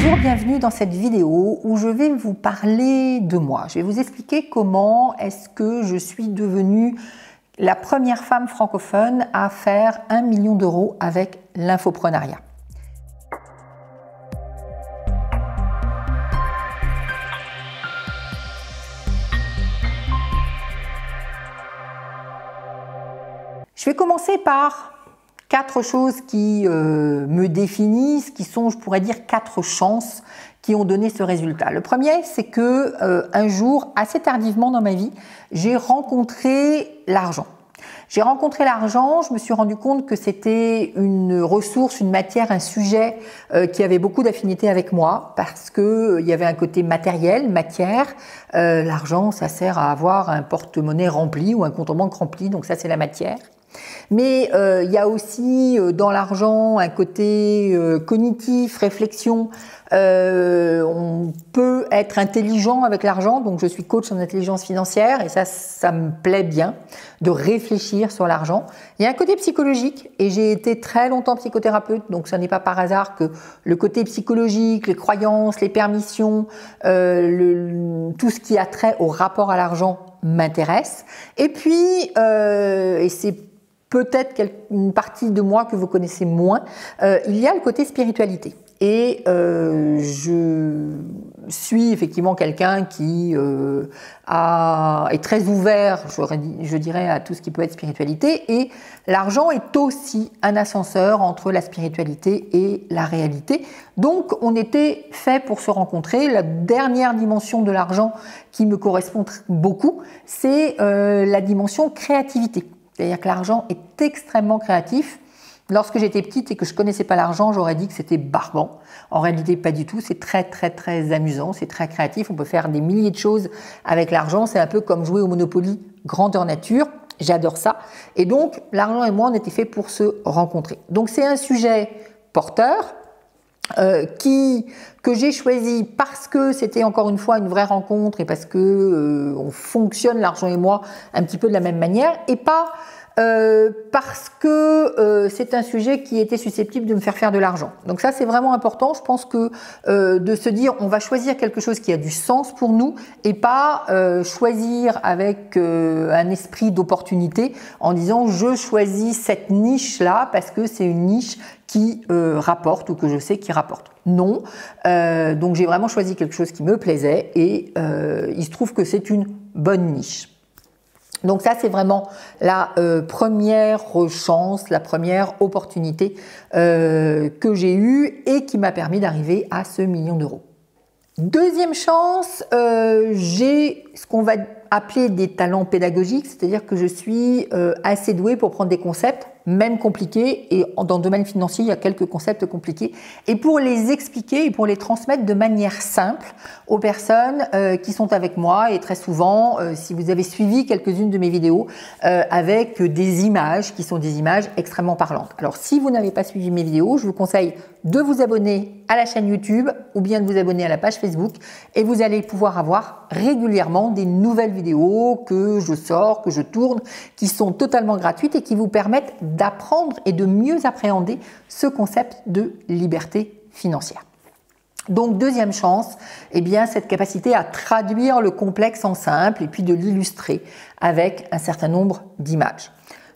Bonjour, bienvenue dans cette vidéo où je vais vous parler de moi. Je vais vous expliquer comment est-ce que je suis devenue la première femme francophone à faire 1 million d'euros avec l'infoprenariat. Je vais commencer par 4 choses qui me définissent, qui sont, je pourrais dire, 4 chances qui ont donné ce résultat. Le premier, c'est que un jour, assez tardivement dans ma vie, j'ai rencontré l'argent. J'ai rencontré l'argent, je me suis rendu compte que c'était une ressource, une matière, un sujet qui avait beaucoup d'affinité avec moi parce que il y avait un côté matériel, matière. L'argent, ça sert à avoir un porte-monnaie rempli ou un compte en banque rempli, donc ça c'est la matière. Mais il y a aussi dans l'argent un côté cognitif, réflexion. On peut être intelligent avec l'argent, donc je suis coach en intelligence financière et ça me plaît bien de réfléchir sur l'argent. Il y a un côté psychologique et j'ai été très longtemps psychothérapeute, donc ça n'est pas par hasard que le côté psychologique, les croyances, les permissions, tout ce qui a trait au rapport à l'argent m'intéresse. Et puis, et c'est peut-être une partie de moi que vous connaissez moins, il y a le côté spiritualité. Et je suis effectivement quelqu'un qui est très ouvert, je dirais, à tout ce qui peut être spiritualité. Et l'argent est aussi un ascenseur entre la spiritualité et la réalité. Donc, on était fait pour se rencontrer. La dernière dimension de l'argent qui me correspond beaucoup, c'est la dimension créativité. C'est-à-dire que l'argent est extrêmement créatif. Lorsque j'étais petite et que je connaissais pas l'argent, j'aurais dit que c'était barbant. En réalité, pas du tout. C'est très, très, très amusant. C'est très créatif. On peut faire des milliers de choses avec l'argent. C'est un peu comme jouer au Monopoly grandeur nature. J'adore ça. Et donc, l'argent et moi, on était fait pour se rencontrer. Donc, c'est un sujet porteur que j'ai choisi parce que c'était encore une fois une vraie rencontre et parce que on fonctionne, l'argent et moi, un petit peu de la même manière et pas parce que c'est un sujet qui était susceptible de me faire de l'argent. Donc ça, c'est vraiment important. Je pense que de se dire, on va choisir quelque chose qui a du sens pour nous et pas choisir avec un esprit d'opportunité en disant, je choisis cette niche-là parce que c'est une niche qui rapporte ou que je sais qui rapporte. Non. Donc j'ai vraiment choisi quelque chose qui me plaisait et il se trouve que c'est une bonne niche. Donc ça, c'est vraiment la première chance, la première opportunité que j'ai eue et qui m'a permis d'arriver à ce 1 million d'euros. Deuxième chance, j'ai ce qu'on va appeler des talents pédagogiques, c'est-à-dire que je suis assez douée pour prendre des concepts, même compliqués, et dans le domaine financier, il y a quelques concepts compliqués, et pour les expliquer et pour les transmettre de manière simple aux personnes qui sont avec moi, et très souvent, si vous avez suivi quelques-unes de mes vidéos, avec des images qui sont des images extrêmement parlantes. Alors, si vous n'avez pas suivi mes vidéos, je vous conseille de vous abonner à la chaîne YouTube ou bien de vous abonner à la page Facebook, et vous allez pouvoir avoir régulièrement des nouvelles vidéos que je sors, que je tourne, qui sont totalement gratuites et qui vous permettent d'apprendre et de mieux appréhender ce concept de liberté financière. Donc, deuxième chance, eh bien, cette capacité à traduire le complexe en simple et puis de l'illustrer avec un certain nombre d'images.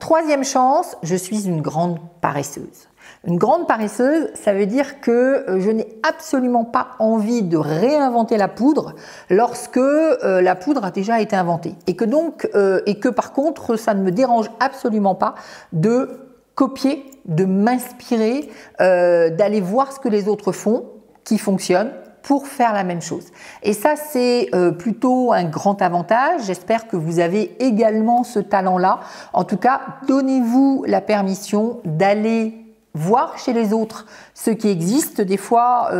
Troisième chance, je suis une grande paresseuse. Une grande paresseuse, ça veut dire que je n'ai absolument pas envie de réinventer la poudre lorsque la poudre a déjà été inventée. Et que par contre, ça ne me dérange absolument pas de copier, de m'inspirer, d'aller voir ce que les autres font, qui fonctionne, pour faire la même chose. Et ça, c'est plutôt un grand avantage. J'espère que vous avez également ce talent-là. En tout cas, donnez-vous la permission d'aller voir chez les autres ce qui existe. Des fois,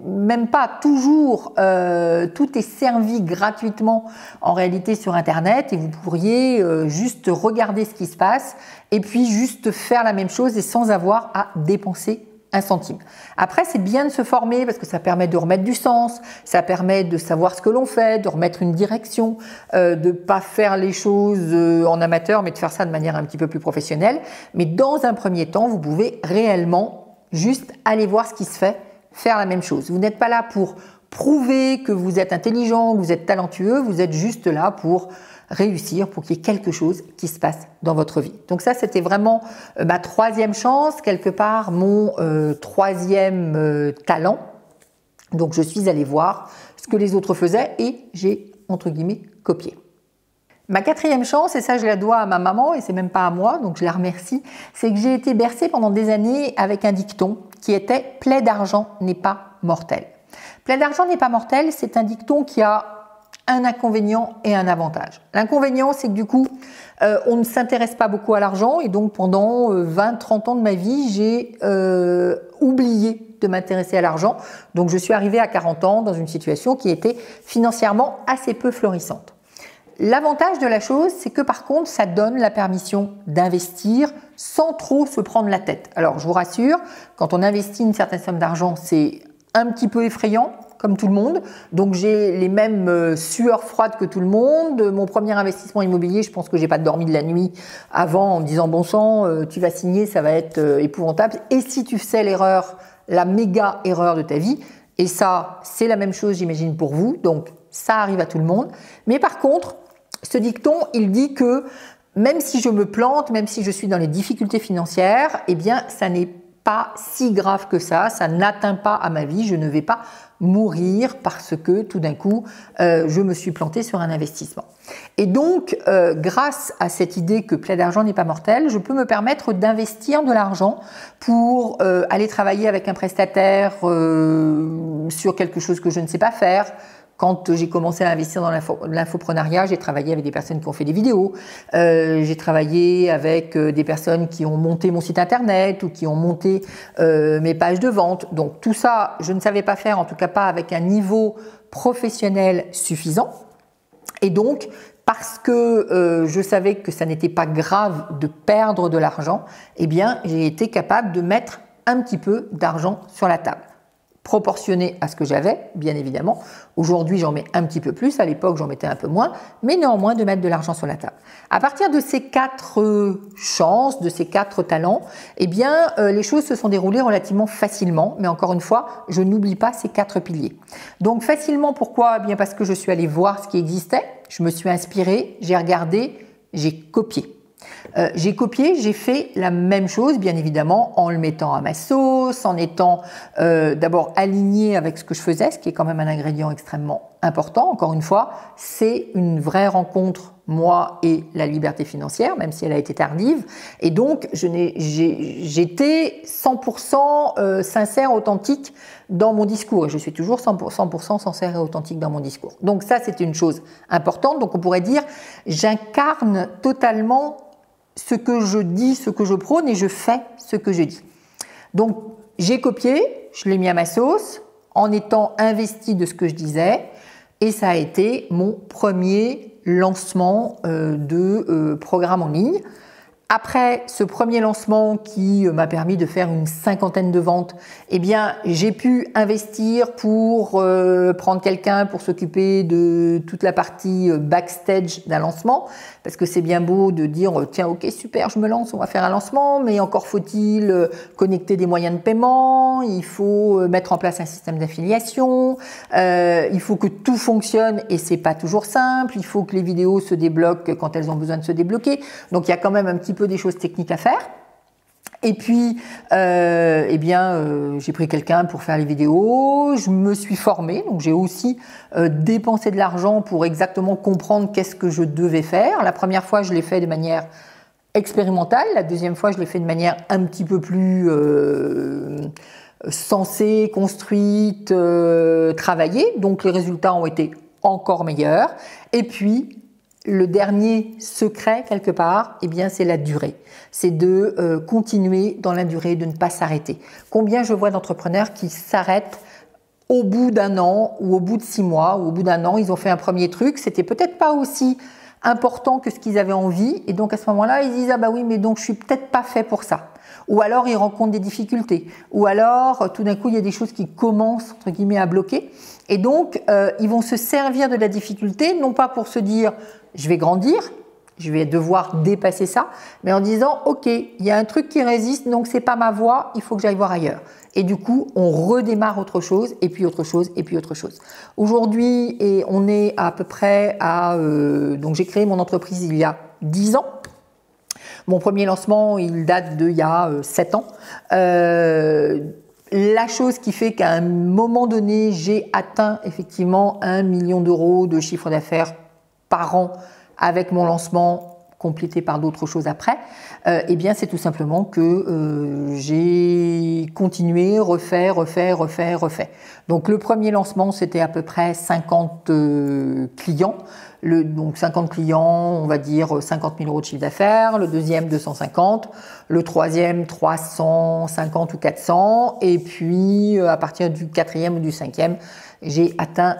même pas toujours, tout est servi gratuitement en réalité sur Internet et vous pourriez juste regarder ce qui se passe et puis juste faire la même chose et sans avoir à dépenser 1 centime. Après, c'est bien de se former parce que ça permet de remettre du sens, ça permet de savoir ce que l'on fait, de remettre une direction, de pas faire les choses en amateur, mais de faire ça de manière un petit peu plus professionnelle. Mais dans un premier temps, vous pouvez réellement juste aller voir ce qui se fait faire la même chose. Vous n'êtes pas là pour prouver que vous êtes intelligent, que vous êtes talentueux, vous êtes juste là pour réussir, pour qu'il y ait quelque chose qui se passe dans votre vie. Donc ça, c'était vraiment ma troisième chance, quelque part mon troisième talent. Donc je suis allée voir ce que les autres faisaient et j'ai, entre guillemets, copié. Ma quatrième chance, et ça je la dois à ma maman et c'est même pas à moi, donc je la remercie, c'est que j'ai été bercée pendant des années avec un dicton qui était « plaie d'argent n'est pas mortel ». Plaie d'argent n'est pas mortel, c'est un dicton qui a un inconvénient et un avantage. L'inconvénient, c'est que du coup, on ne s'intéresse pas beaucoup à l'argent et donc pendant 20-30 ans de ma vie, j'ai oublié de m'intéresser à l'argent. Donc je suis arrivée à 40 ans dans une situation qui était financièrement assez peu florissante. L'avantage de la chose, c'est que par contre, ça donne la permission d'investir sans trop se prendre la tête. Alors, je vous rassure, quand on investit une certaine somme d'argent, c'est un petit peu effrayant, comme tout le monde. Donc, j'ai les mêmes sueurs froides que tout le monde. Mon premier investissement immobilier, je pense que j'ai pas dormi de la nuit avant en me disant, bon sang, tu vas signer, ça va être épouvantable. Et si tu fais l'erreur, la méga erreur de ta vie, et ça, c'est la même chose, j'imagine, pour vous. Donc, ça arrive à tout le monde. Mais par contre, ce dicton, il dit que même si je me plante, même si je suis dans les difficultés financières, eh bien, ça n'est pas si grave que ça n'atteint pas à ma vie, je ne vais pas mourir parce que tout d'un coup, je me suis plantée sur un investissement. Et donc, grâce à cette idée que plaie d'argent n'est pas mortel, je peux me permettre d'investir de l'argent pour aller travailler avec un prestataire sur quelque chose que je ne sais pas faire. Quand j'ai commencé à investir dans l'infoprenariat, j'ai travaillé avec des personnes qui ont fait des vidéos, j'ai travaillé avec des personnes qui ont monté mon site internet ou qui ont monté mes pages de vente. Donc tout ça, je ne savais pas faire, en tout cas pas avec un niveau professionnel suffisant. Et donc, parce que je savais que ça n'était pas grave de perdre de l'argent, eh bien, j'ai été capable de mettre un petit peu d'argent sur la table. Proportionné à ce que j'avais, bien évidemment. Aujourd'hui, j'en mets un petit peu plus. À l'époque, j'en mettais un peu moins. Mais néanmoins, de mettre de l'argent sur la table. À partir de ces 4 chances, de ces 4 talents, eh bien, les choses se sont déroulées relativement facilement. Mais encore une fois, je n'oublie pas ces 4 piliers. Donc, facilement, pourquoi? Eh bien, parce que je suis allée voir ce qui existait. Je me suis inspirée, j'ai regardé, j'ai copié. J'ai fait la même chose, bien évidemment, en le mettant à ma sauce, en étant d'abord aligné avec ce que je faisais, ce qui est quand même un ingrédient extrêmement important. Encore une fois, c'est une vraie rencontre, moi et la liberté financière, même si elle a été tardive. Et donc, j'étais 100% sincère, authentique dans mon discours. Et je suis toujours 100% sincère et authentique dans mon discours. Donc ça, c'est une chose importante. Donc on pourrait dire, j'incarne totalement ce que je dis, ce que je prône, et je fais ce que je dis. Donc, j'ai copié, je l'ai mis à ma sauce, en étant investi de ce que je disais, et ça a été mon premier lancement de programme en ligne. Après ce premier lancement qui m'a permis de faire une 50aine de ventes, eh bien, j'ai pu investir pour prendre quelqu'un pour s'occuper de toute la partie backstage d'un lancement, parce que c'est bien beau de dire tiens, ok, super, je me lance, on va faire un lancement, mais encore faut-il connecter des moyens de paiement, il faut mettre en place un système d'affiliation, il faut que tout fonctionne et c'est pas toujours simple, il faut que les vidéos se débloquent quand elles ont besoin de se débloquer. Donc il y a quand même un petit peu des choses techniques à faire. Et puis, j'ai pris quelqu'un pour faire les vidéos, je me suis formée, donc j'ai aussi dépensé de l'argent pour exactement comprendre qu'est-ce que je devais faire. La première fois, je l'ai fait de manière expérimentale, la deuxième fois, je l'ai fait de manière un petit peu plus sensée, construite, travaillée, donc les résultats ont été encore meilleurs. Et puis, le dernier secret, quelque part, eh bien, c'est la durée. C'est de continuer dans la durée, de ne pas s'arrêter. Combien je vois d'entrepreneurs qui s'arrêtent au bout d'1 an ou au bout de 6 mois ou au bout d'1 an, ils ont fait un premier truc, c'était peut-être pas aussi important que ce qu'ils avaient envie, et donc à ce moment-là, ils disent « Ah bah oui, mais donc je suis peut-être pas fait pour ça ». Ou alors ils rencontrent des difficultés, ou alors tout d'un coup il y a des choses qui commencent entre guillemets à bloquer, et donc ils vont se servir de la difficulté, non pas pour se dire je vais grandir, je vais devoir dépasser ça, mais en disant ok, il y a un truc qui résiste, donc c'est pas ma voie, il faut que j'aille voir ailleurs. Et du coup, on redémarre autre chose, et puis autre chose, et puis autre chose. Aujourd'hui, on est à peu près à... donc j'ai créé mon entreprise il y a 10 ans. Mon premier lancement, il date d'il y a 7 ans. La chose qui fait qu'à un moment donné, j'ai atteint effectivement 1 million d'euros de chiffre d'affaires par an avec mon lancement, complété par d'autres choses après, eh bien c'est tout simplement que j'ai continué, refait. Donc le premier lancement, c'était à peu près 50 clients. Donc 50 clients, on va dire 50 000 euros de chiffre d'affaires. Le deuxième, 250. Le troisième, 350 ou 400. Et puis à partir du quatrième ou du cinquième, j'ai atteint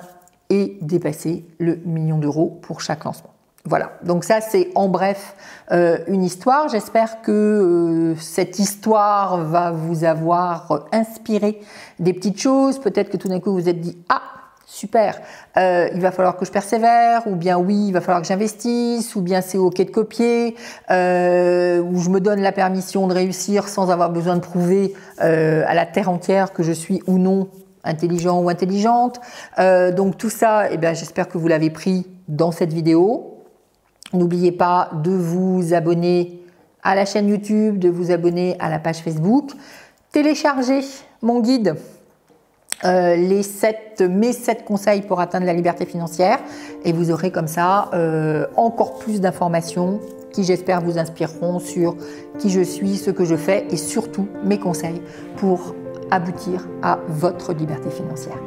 et dépassé le million d'euros pour chaque lancement. Voilà, donc ça c'est en bref une histoire. J'espère que cette histoire va vous avoir inspiré des petites choses. Peut-être que tout d'un coup vous vous êtes dit « Ah, super, il va falloir que je persévère » ou bien « Oui, il va falloir que j'investisse » ou bien « C'est ok de copier » ou « Je me donne la permission de réussir sans avoir besoin de prouver à la terre entière que je suis ou non intelligent ou intelligente ». Donc tout ça, eh bien, j'espère que vous l'avez pris dans cette vidéo. N'oubliez pas de vous abonner à la chaîne YouTube, de vous abonner à la page Facebook. Téléchargez mon guide, mes 7 conseils pour atteindre la liberté financière. Et vous aurez comme ça encore plus d'informations qui, j'espère, vous inspireront sur qui je suis, ce que je fais et surtout mes conseils pour aboutir à votre liberté financière.